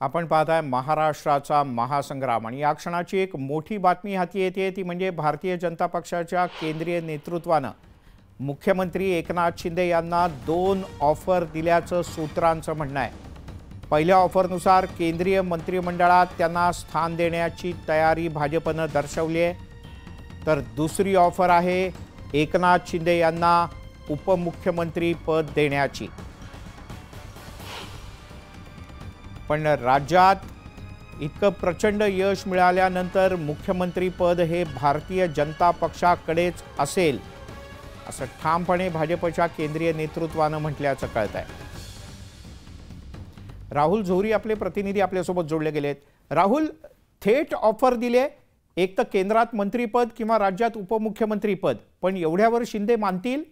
आपण पाहताय महाराष्ट्राचा महासंग्राम आणि या क्षणाची एक मोठी बातमी हाती येते ती म्हणजे भारतीय जनता पक्षाच्या केंद्रीय नेतृत्वाने मुख्यमंत्री एकनाथ शिंदे यांना 2 ऑफर दिल्याचं सूत्रांचं म्हणणं आहे। पहिल्या ऑफरनुसार केंद्रीय मंत्रिमंडळात त्यांना स्थान देण्याची तयारी भाजपने दर्शवली आहे, तर दुसरी ऑफर आहे एकनाथ शिंदे यांना उपमुख्यमंत्री पद देण्याची। पण राज्यात इतकं प्रचंड यश मिळाल्यानंतर मुख्यमंत्री पद हे भारतीय जनता पक्षाकडेच असेल असं ठामपणे भाजपच्या केंद्रीय नेतृत्वाने म्हटल्याचं कळतंय। राहुल झोरी आपले प्रतिनिधी आपल्यासोबत जोडले गेलेत। राहुल, थेट ऑफर दिले, एक तर केंद्रात मंत्रीपद किंवा राज्यात उपमुख्यमंत्री पद, पण एवढ्यावर शिंदे मानतील?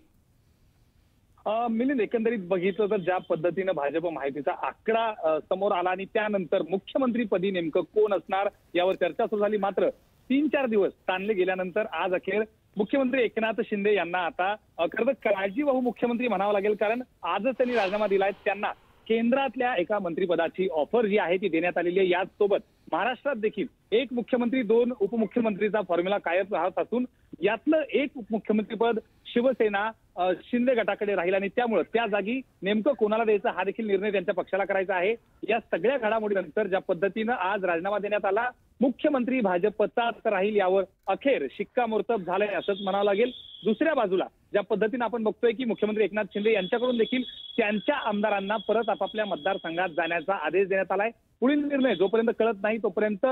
मिलिंद, एकंदरीत बघितलं तर ज्या पद्धतीने भाजप माहितीचा आकडा समोर आला आणि त्यानंतर मुख्यमंत्रीपदी नेमकं कोण असणार यावर चर्चा सुरू झाली। मात्र 3-4 दिवस ताणले गेल्यानंतर आज अखेर मुख्यमंत्री एकनाथ शिंदे यांना आता खरं तर काळजीवाहू मुख्यमंत्री म्हणावं लागेल, कारण आजच त्यांनी राजीनामा दिलाय। त्यांना केंद्रातल्या एका मंत्रिपदाची ऑफर जी आहे ती देण्यात आलेली आहे। याचसोबत महाराष्ट्रात देखील एक मुख्यमंत्री 2 उपमुख्यमंत्रीचा फॉर्म्युला कायम राहत असून यातलं एक उपमुख्यमंत्रीपद शिवसेना शिंदे गटाकडे राहील आणि त्यामुळे त्या जागी नेमकं कोणाला द्यायचं हा देखील निर्णय त्यांच्या पक्षाला करायचा आहे। या सगळ्या घडामोडीनंतर ज्या पद्धतीनं आज राजीनामा देण्यात आला, मुख्यमंत्री भाजपचाच राहील यावर अखेर शिक्कामोर्तब झालंय असंच म्हणावं लागेल। दुसऱ्या बाजूला ज्या पद्धतीने आपण बघतोय की मुख्यमंत्री एकनाथ शिंदे यांच्याकडून देखील त्यांच्या आमदारांना परत आपापल्या मतदारसंघात जाण्याचा आदेश देण्यात आलाय। पुढील निर्णय जोपर्यंत कळत नाही तोपर्यंत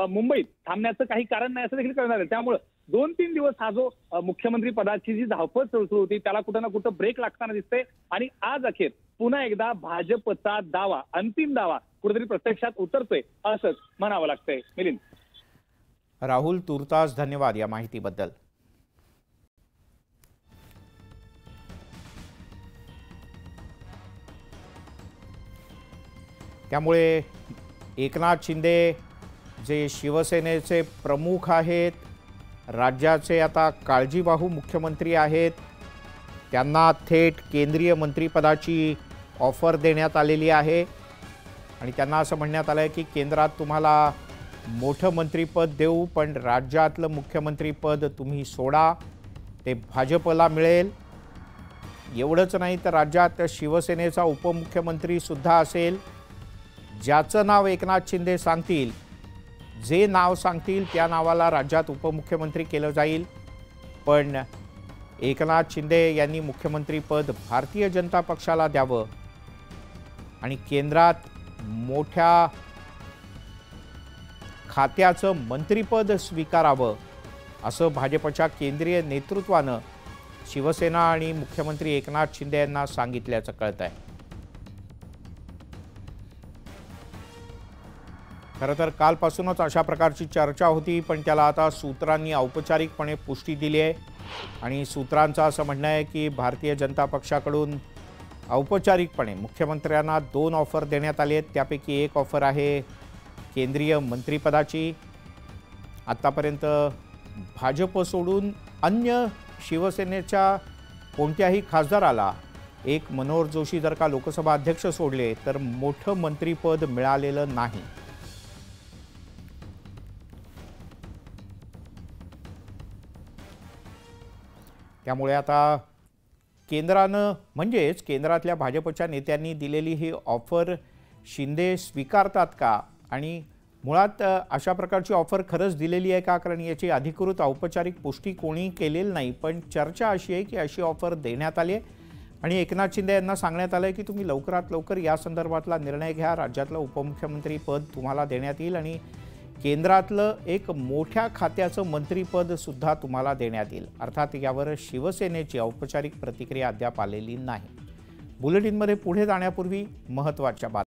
मुंबईत थांबण्याचं काही कारण नाही असं देखील कळणार आहे। त्यामुळे 2-3 दिवस हा जो मुख्यमंत्री पदाची जी धावपळ सुरू होती त्याला कुठं ना कुठं ब्रेक लागताना दिसते आणि आज अखेर पुन्हा एकदा भाजपचा दावा, अंतिम दावा कुठेतरी प्रत्यक्षात उतरतोय असंच म्हणावं लागतंय। मिलिंद, राहुल, तुर्तास धन्यवाद या माहितीबद्दल। त्यामुळे एकनाथ शिंदे जे शिवसेनेचे प्रमुख आहेत, राज्याचे आता काळजीवाहू मुख्यमंत्री आहेत, त्यांना थेट केंद्रीय मंत्रिपदाची ऑफर देण्यात आलेली आहे आणि त्यांना असं म्हणण्यात आलं आहे की केंद्रात तुम्हाला मोठं मंत्रिपद देऊ, पण राज्यातलं मुख्यमंत्रीपद तुम्ही सोडा, ते भाजपला मिळेल। एवढंच नाही तर राज्यात शिवसेनेचा उपमुख्यमंत्री सुद्धा असेल, ज्याचं नाव एकनाथ शिंदे सांगतील, जे नाव सांगतील त्या नावाला राज्यात उपमुख्यमंत्री केलं जाईल। पण एकनाथ शिंदे यांनी मुख्यमंत्रीपद भारतीय जनता पक्षाला द्यावं आणि केंद्रात मोठ्या खात्याचं मंत्रिपद स्वीकारावं असं भाजपच्या केंद्रीय नेतृत्वानं शिवसेना आणि मुख्यमंत्री एकनाथ शिंदे यांना सांगितल्याचं कळतंय। खरं तर कालपासूनच अशा प्रकारची चर्चा होती, पण त्याला आता सूत्रांनी औपचारिकपणे पुष्टी दिली आहे आणि सूत्रांचं असं म्हणणं आहे की भारतीय जनता पक्षाकडून औपचारिकपणे मुख्यमंत्र्यांना 2 ऑफर देण्यात आले आहेत। त्यापैकी एक ऑफर आहे केंद्रीय मंत्रिपदाची। आतापर्यंत भाजप सोडून अन्य शिवसेनेच्या कोणत्याही खासदाराला, एक मनोहर जोशी जर का लोकसभा अध्यक्ष सोडले, तर मोठं मंत्रिपद मिळालेलं नाही। त्यामुळे आता केंद्रानं म्हणजेच केंद्रातल्या भाजपच्या नेत्यांनी दिलेली ही ऑफर शिंदे स्वीकारतात का आणि मुळात अशा प्रकारची ऑफर खरंच दिलेली आहे का, कारण याची अधिकृत औपचारिक पुष्टी कोणी केलेली नाही। पण चर्चा अशी आहे की अशी ऑफर देण्यात आली आहे आणि एकनाथ शिंदे यांना सांगण्यात आलं आहे की तुम्ही लवकरात लवकर या संदर्भातला निर्णय घ्या, राज्यातलं उपमुख्यमंत्री पद तुम्हाला देण्यात येईल आणि केंद्रातलं एक मोठ्या खात्याचं मंत्रिपद सुद्धा तुम्हाला देण्यात येईल। अर्थात यावर शिवसेनेची औपचारिक प्रतिक्रिया अद्याप आलेली नाही। बुलेटिनमध्ये पुढे जाण्यापूर्वी महत्त्वाच्या बातम्या।